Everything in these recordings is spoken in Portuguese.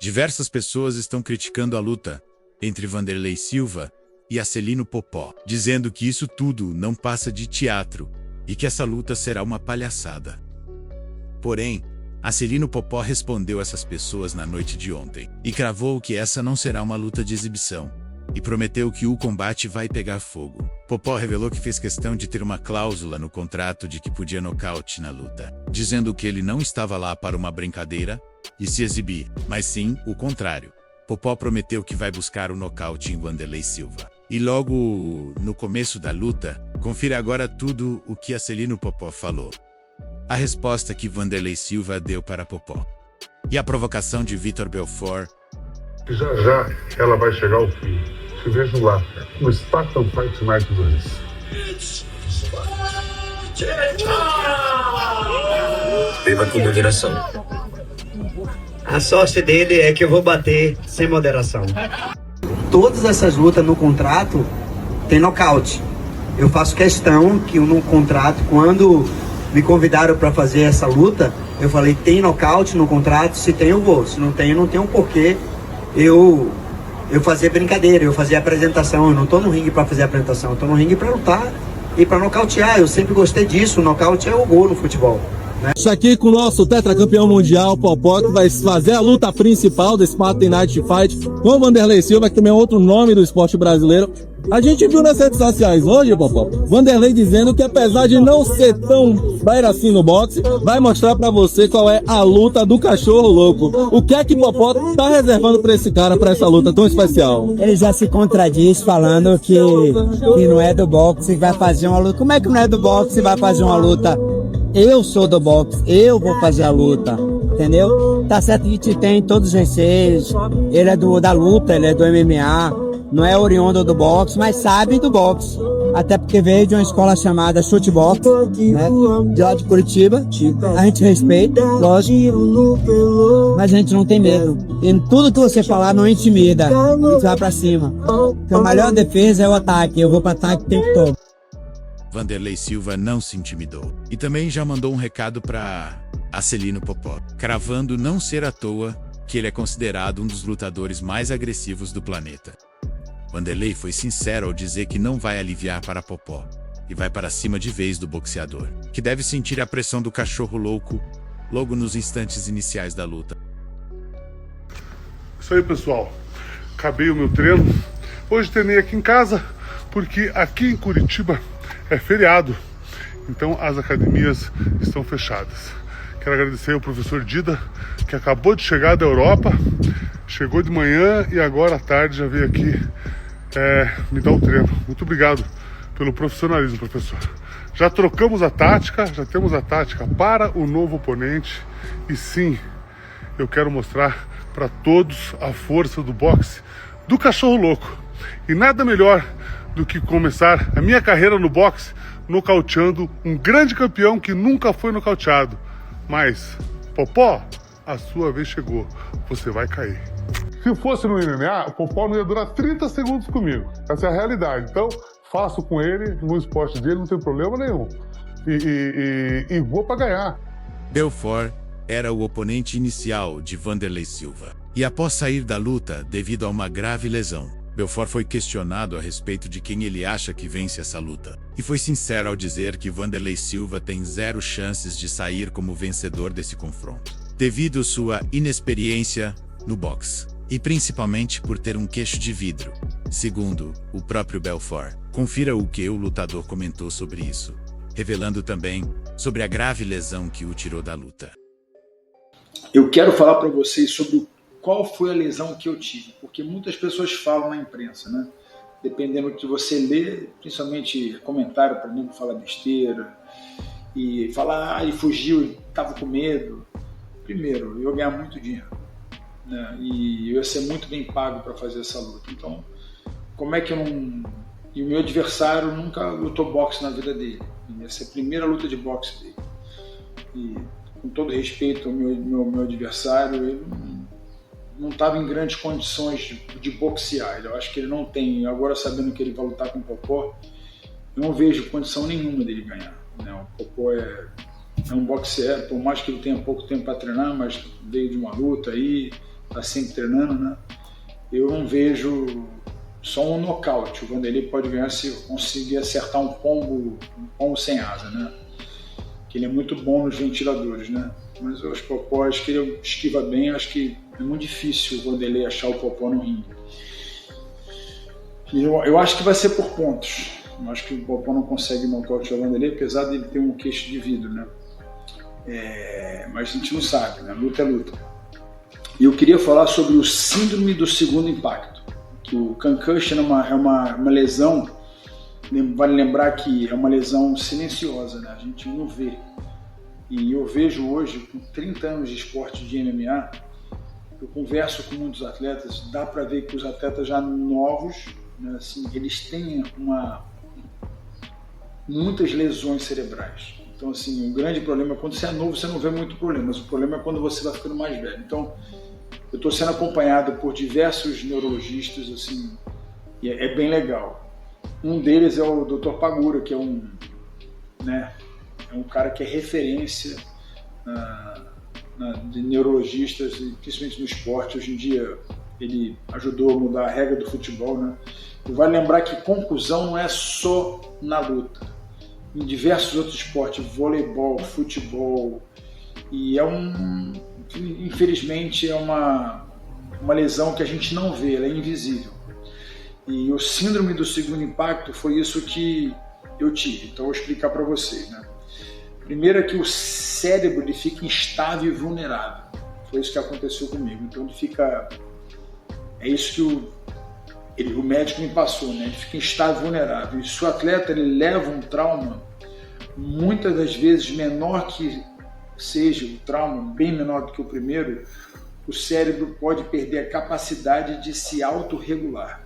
Diversas pessoas estão criticando a luta entre Wanderlei Silva e Acelino Popó, dizendo que isso tudo não passa de teatro e que essa luta será uma palhaçada. Porém, Acelino Popó respondeu essas pessoas na noite de ontem e cravou que essa não será uma luta de exibição e prometeu que o combate vai pegar fogo. Popó revelou que fez questão de ter uma cláusula no contrato de que podia nocaute na luta, dizendo que ele não estava lá para uma brincadeira e se exibir, mas sim o contrário. Popó prometeu que vai buscar o nocaute em Wanderlei Silva. E logo no começo da luta, confira agora tudo o que Acelino Popó falou. A resposta que Wanderlei Silva deu para Popó. E a provocação de Vitor Belfort. Já já ela vai chegar ao fim. Te vejo lá, no Spartan Fight Night 2. Beba com moderação. A sorte dele é que eu vou bater sem moderação. Todas essas lutas no contrato tem nocaute. Eu faço questão que no contrato, quando me convidaram para fazer essa luta, eu falei, tem nocaute no contrato? Se tem, eu vou. Se não tem, não tem um porquê eu fazer brincadeira, eu fazer apresentação. Eu não tô no ringue para fazer apresentação, eu tô no ringue para lutar e para nocautear. Eu sempre gostei disso, o nocaute é o gol no futebol. Isso aqui com o nosso tetracampeão mundial, Popó, que vai fazer a luta principal desse Spartan Night Fight com o Wanderlei Silva, que também é outro nome do esporte brasileiro. A gente viu nas redes sociais hoje, Popó, Wanderlei dizendo que apesar de não ser tão baira assim no boxe, vai mostrar pra você qual é a luta do cachorro louco. O que é que Popó tá reservando pra esse cara, pra essa luta tão especial? Ele já se contradiz falando que não é do boxe e vai fazer uma luta. Como é que não é do boxe e vai fazer uma luta? Eu sou do boxe, eu vou fazer a luta, entendeu? Tá certo que a gente tem todos os receios, ele é da luta, ele é do MMA, não é oriundo do boxe, mas sabe do boxe. Até porque veio de uma escola chamada Chute Box, né? De lá de Curitiba. A gente respeita, lógico, mas a gente não tem medo. E tudo que você falar não intimida, a gente vai pra cima. Então a melhor defesa é o ataque, eu vou pro ataque o tempo todo. Wanderlei Silva não se intimidou e também já mandou um recado para Acelino Popó, cravando não ser à toa que ele é considerado um dos lutadores mais agressivos do planeta. Wanderlei foi sincero ao dizer que não vai aliviar para Popó e vai para cima de vez do boxeador, que deve sentir a pressão do cachorro louco logo nos instantes iniciais da luta. Isso aí, pessoal. Acabei o meu treino. Hoje treinei aqui em casa, porque aqui em Curitiba é feriado, então as academias estão fechadas. Quero agradecer ao professor Dida, que acabou de chegar da Europa, chegou de manhã e agora à tarde já veio aqui me dar o treino. Muito obrigado pelo profissionalismo, professor. Já trocamos a tática, já temos a tática para o novo oponente e sim, eu quero mostrar para todos a força do boxe do cachorro louco. E nada melhor do que começar a minha carreira no boxe nocauteando um grande campeão que nunca foi nocauteado. Mas, Popó, a sua vez chegou. Você vai cair. Se fosse no MMA, o Popó não ia durar 30 segundos comigo. Essa é a realidade. Então, faço com ele, no esporte dele, não tem problema nenhum. E vou para ganhar. Belfort era o oponente inicial de Wanderlei Silva. E após sair da luta devido a uma grave lesão, Belfort foi questionado a respeito de quem ele acha que vence essa luta, e foi sincero ao dizer que Wanderlei Silva tem 0 chances de sair como vencedor desse confronto, devido à sua inexperiência no boxe, e principalmente por ter um queixo de vidro, segundo o próprio Belfort. Confira o que o lutador comentou sobre isso, revelando também sobre a grave lesão que o tirou da luta. Eu quero falar para vocês sobre qual foi a lesão que eu tive, porque muitas pessoas falam na imprensa, né? Dependendo do que você lê, principalmente comentário para mim falar besteira e falar, ele fugiu, estava com medo. Primeiro, eu ia ganhar muito dinheiro, né? E eu ia ser muito bem pago para fazer essa luta. Então, como é que eu não... E o meu adversário nunca lutou boxe na vida dele. Ia ser a primeira luta de boxe dele. E, com todo respeito ao meu adversário, ele não estava em grandes condições de boxear. Eu acho que ele não tem. Agora, sabendo que ele vai lutar com o Popó, eu não vejo condição nenhuma dele ganhar, né? O Popó é um boxeador, por mais que ele tenha pouco tempo para treinar, mas veio de uma luta aí, está sempre treinando, né? Eu não vejo só um nocaute. O Vanderlei pode ganhar se conseguir acertar um pombo sem asa, né? Que ele é muito bom nos ventiladores, né? Mas eu acho que o Popó, acho que ele esquiva bem, acho que é muito difícil o Vanderlei achar o Popó no ringue. Eu acho que vai ser por pontos. Eu acho que o Popó não consegue nocaute o Vanderlei, apesar dele ter um queixo de vidro, né? Mas a gente não sabe, né? Luta é luta. E eu queria falar sobre o síndrome do segundo impacto. Que o concussion é uma lesão, vale lembrar que é uma lesão silenciosa, né? A gente não vê. E eu vejo hoje, com 30 anos de esporte de MMA, eu converso com muitos atletas, dá para ver que os atletas já novos, né, assim, eles têm muitas lesões cerebrais. Então, assim, o grande problema é quando você é novo, você não vê muito problema, mas o problema é quando você vai ficando mais velho. Então, eu estou sendo acompanhado por diversos neurologistas, assim, e é bem legal. Um deles é o Dr. Pagura, que é um cara que é referência de neurologistas, principalmente no esporte. Hoje em dia ele ajudou a mudar a regra do futebol, né? E vale lembrar que contusão não é só na luta. Em diversos outros esportes, voleibol, futebol, e infelizmente é uma lesão que a gente não vê, ela é invisível. E o síndrome do segundo impacto foi isso que eu tive, então eu vou explicar para vocês, né? Primeiro é que o cérebro ele fica instável e vulnerável. Foi isso que aconteceu comigo. Então ele fica... É isso que o médico me passou, né? Ele fica instável e vulnerável. E se o atleta ele leva um trauma, muitas das vezes, menor que seja o trauma, bem menor do que o primeiro, o cérebro pode perder a capacidade de se autorregular.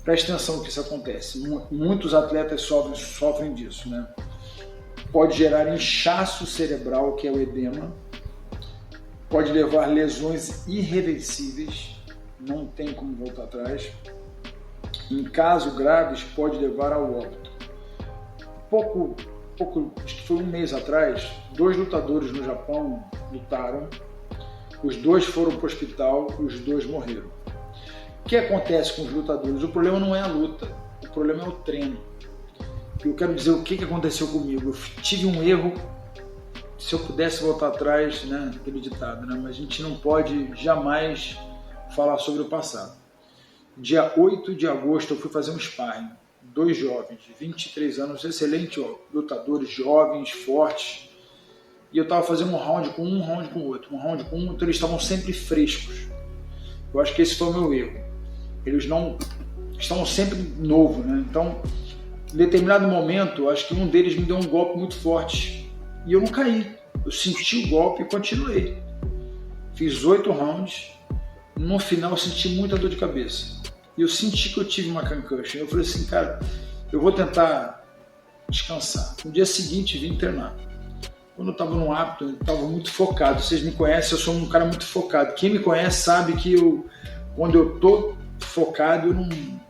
Preste atenção que isso acontece. Muitos atletas sofrem disso, né? Pode gerar inchaço cerebral, que é o edema, pode levar lesões irreversíveis, não tem como voltar atrás. Em casos graves, pode levar ao óbito. Acho que foi um mês atrás, 2 lutadores no Japão lutaram, os 2 foram para o hospital e os 2 morreram. O que acontece com os lutadores? O problema não é a luta, o problema é o treino. Eu quero dizer o que aconteceu comigo. Eu tive um erro, se eu pudesse voltar atrás, né, aquele ditado, né, mas a gente não pode jamais falar sobre o passado. Dia 8 de agosto eu fui fazer um sparring. 2 jovens, de 23 anos, excelentes lutadores, jovens, fortes. E eu estava fazendo um round com o outro, então eles estavam sempre frescos. Eu acho que esse foi o meu erro. Eles não estavam sempre novos, né? Então, em determinado momento, acho que um deles me deu um golpe muito forte e eu não caí. Eu senti o golpe e continuei. Fiz 8 rounds. No final, eu senti muita dor de cabeça. E eu senti que eu tive uma concussion. Eu falei assim, cara, eu vou tentar descansar. No dia seguinte, vim treinar. Quando eu estava no hábito, eu estava muito focado. Vocês me conhecem, eu sou um cara muito focado. Quem me conhece sabe que quando eu estou focado, eu não... No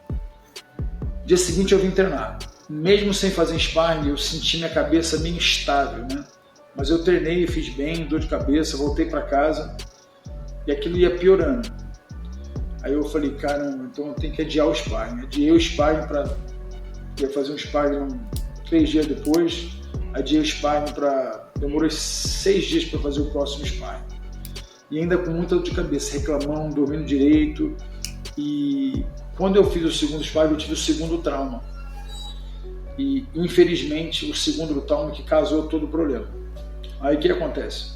dia seguinte, eu vim treinar. Mesmo sem fazer sparring, eu senti minha cabeça meio instável, né? Mas eu treinei, fiz bem, dor de cabeça, voltei para casa e aquilo ia piorando. Aí eu falei, caramba, então eu tenho que adiar o sparring. Adiei o sparring ia fazer um sparring 3 dias depois, adiei o sparring demorou 6 dias para fazer o próximo sparring. E ainda com muita dor de cabeça, reclamando, dormindo direito. E quando eu fiz o segundo sparring, eu tive o segundo trauma. E infelizmente o segundo trauma que causou todo o problema. Aí o que acontece?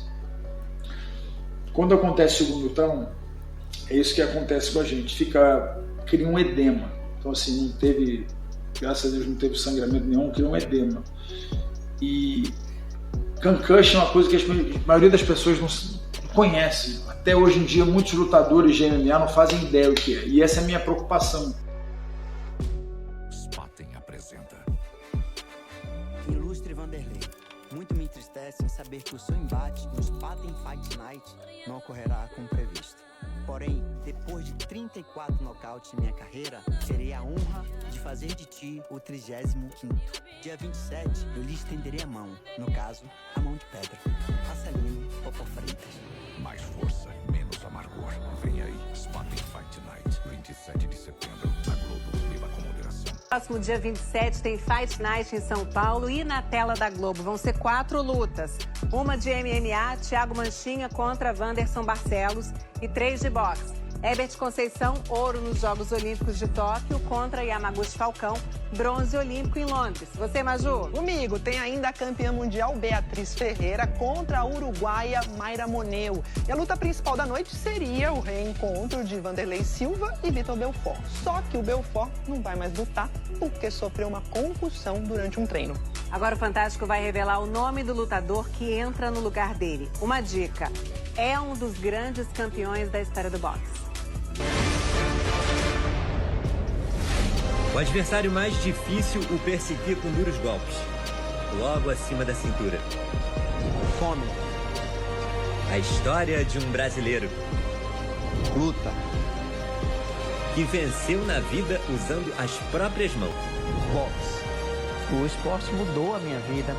Quando acontece o segundo trauma, é isso que acontece com a gente, cria um edema. Então assim, graças a Deus não teve sangramento nenhum, cria um edema. E concussion é uma coisa que a maioria das pessoas não conhece. Até hoje em dia muitos lutadores de MMA não fazem ideia o que é. E essa é a minha preocupação. Ilustre Vanderlei, muito me entristece em saber que o seu embate no Spaten Fight Night não ocorrerá como previsto. Porém, depois de 34 nocautes em minha carreira, terei a honra de fazer de ti o 35º. Dia 27, eu lhe estenderei a mão, no caso, a mão de pedra. Marcelino Popó Freitas. Mais força, menos amargura. boxeador. Vem aí, Spartan Fight Night, 27 de setembro, na Globo. Beba com moderação. Próximo dia 27 tem Fight Night em São Paulo e na tela da Globo vão ser 4 lutas. Uma de MMA, Thiago Manchinha contra Wanderson Barcelos e 3 de boxe. Herbert Conceição, ouro nos Jogos Olímpicos de Tóquio contra Yamaguchi Falcão, bronze olímpico em Londres. Você, Maju? Comigo tem ainda a campeã mundial Beatriz Ferreira contra a uruguaia Mayra Moneu. E a luta principal da noite seria o reencontro de Vanderlei Silva e Vitor Belfort. Só que o Belfort não vai mais lutar porque sofreu uma concussão durante um treino. Agora o Fantástico vai revelar o nome do lutador que entra no lugar dele. Uma dica: é um dos grandes campeões da história do boxe. O adversário mais difícil o perseguia com duros golpes, logo acima da cintura. Fome. A história de um brasileiro Luta. que venceu na vida usando as próprias mãos. Boxe. O esporte mudou a minha vida.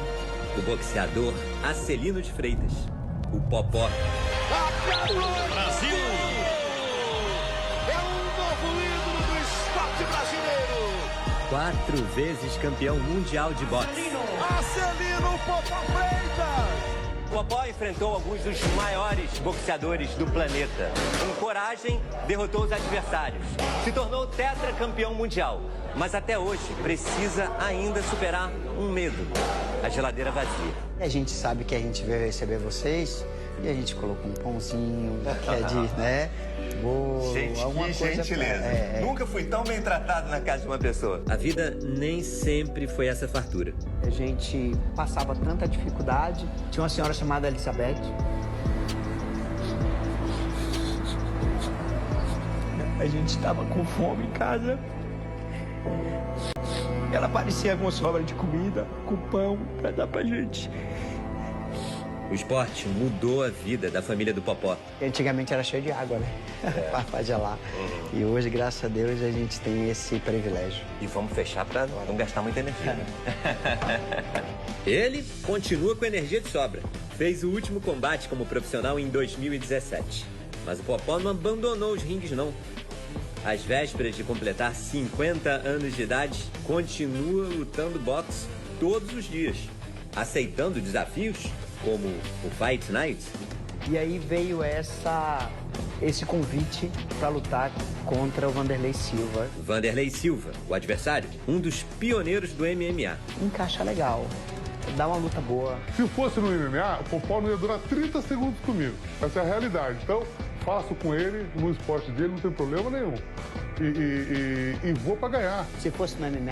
O boxeador Acelino de Freitas, o Popó. Brasil! É um novo ídolo do esporte brasileiro! 4 vezes campeão mundial de boxe. Acelino Popó Freitas! Popó enfrentou alguns dos maiores boxeadores do planeta. Com coragem, derrotou os adversários. Se tornou tetracampeão mundial. Mas até hoje precisa ainda superar um medo: a geladeira vazia. A gente sabe que a gente veio receber vocês e a gente colocou um pãozinho, que é de, né? Bolo, Gente, alguma que coisa gentileza. Nunca fui tão bem tratado na casa de uma pessoa. A vida nem sempre foi essa fartura. A gente passava tanta dificuldade. Tinha uma senhora chamada Elizabeth. A gente estava com fome em casa. Ela aparecia com sobra de comida, com pão pra dar pra gente. O esporte mudou a vida da família do Popó. Antigamente era cheio de água, né? Pra gelar. E hoje, graças a Deus, a gente tem esse privilégio. E vamos fechar pra não gastar muita energia, né? Ele continua com energia de sobra. Fez o último combate como profissional em 2017. Mas o Popó não abandonou os ringues, não. Às vésperas de completar 50 anos de idade, continua lutando boxe todos os dias, aceitando desafios como o Fight Night. E aí veio esse convite para lutar contra o Vanderlei Silva. Vanderlei Silva, o adversário, um dos pioneiros do MMA. Encaixa legal, dá uma luta boa. Se fosse no MMA, o Popó não ia durar 30 segundos comigo. Essa é a realidade. Então, faço com ele, no esporte dele, não tem problema nenhum. E vou para ganhar. Se fosse no MMA,